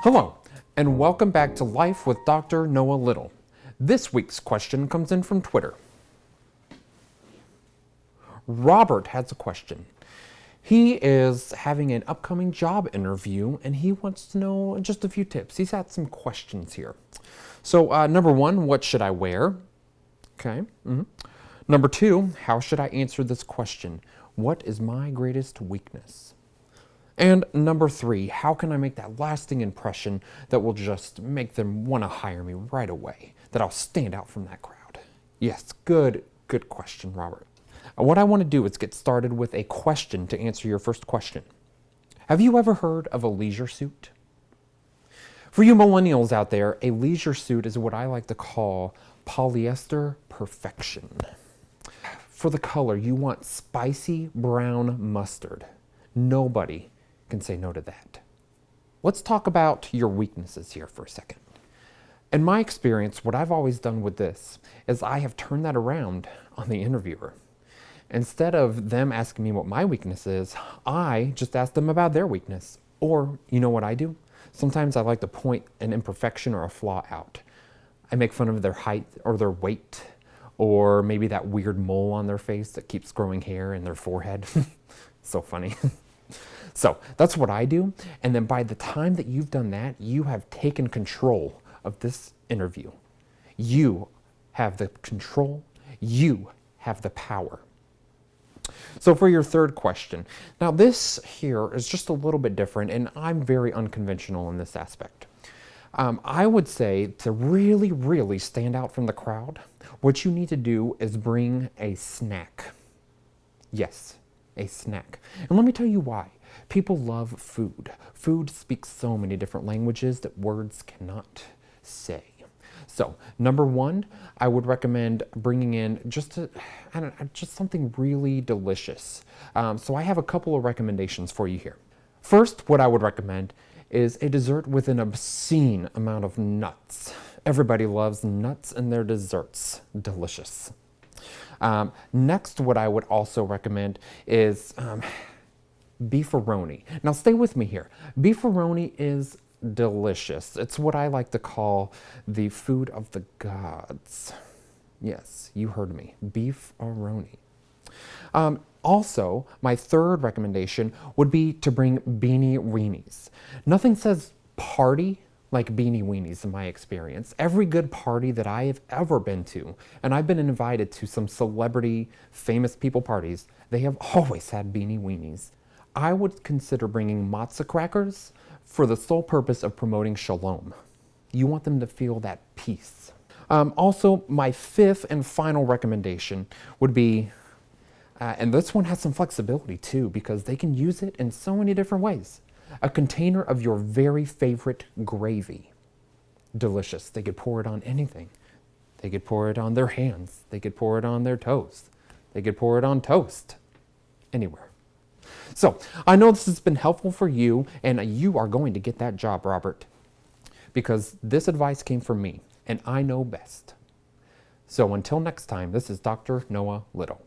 Hello, and welcome back to Life with Dr. Noah Little. This week's question comes in from Twitter. Robert has a question. He is having an upcoming job interview, and he wants to know just a few tips. He's had some questions here. So, number one, what should I wear? Okay. Number two, how should I answer this question? What is my greatest weakness? And number three, how can I make that lasting impression that will just make them want to hire me right away, that I'll stand out from that crowd? Yes, good question, Robert. What I want to do is get started with a question to answer your first question. Have you ever heard of a leisure suit? For you millennials out there, a leisure suit is what I like to call polyester perfection. For the color, you want spicy brown mustard. Nobody can say no to that. Let's talk about your weaknesses here for a second. In my experience, what I've always done with this is I have turned that around on the interviewer. Instead of them asking me what my weakness is, I just ask them about their weakness. Or, you know what I do? Sometimes I like to point an imperfection or a flaw out. I make fun of their height or their weight, or maybe that weird mole on their face that keeps growing hair in their forehead. So funny. So that's what I do. And then by the time that you've done that, you have taken control of this interview. You have the control. You have the power. So for your third question, now this here is just a little bit different, and I'm very unconventional in this aspect. I would say to really, really stand out from the crowd, what you need to do is bring a snack. Yes, a snack. And let me tell you why. People love food. Food speaks so many different languages that words cannot say. So, number one, I would recommend bringing in just something really delicious. So I have a couple of recommendations for you here. First, what I would recommend is a dessert with an obscene amount of nuts. Everybody loves nuts in their desserts. Delicious. Next, what I would also recommend is beefaroni. Now stay with me here. Beefaroni is delicious. It's what I like to call the food of the gods. Yes, you heard me. Beefaroni. Also, my third recommendation would be to bring beanie weenies. Nothing says party like beanie weenies in my experience. Every good party that I have ever been to, and I've been invited to some celebrity, famous people parties, they have always had beanie weenies. I would consider bringing matzah crackers for the sole purpose of promoting shalom. You want them to feel that peace. Also, my fifth and final recommendation would be, and this one has some flexibility too, because they can use it in so many different ways. A container of your very favorite gravy. Delicious. They could pour it on anything. They could pour it on their hands. They could pour it on their toes. They could pour it on toast. Anywhere. So, I know this has been helpful for you, and you are going to get that job, Robert, because this advice came from me, and I know best. So until next time, this is Dr. Noah Little.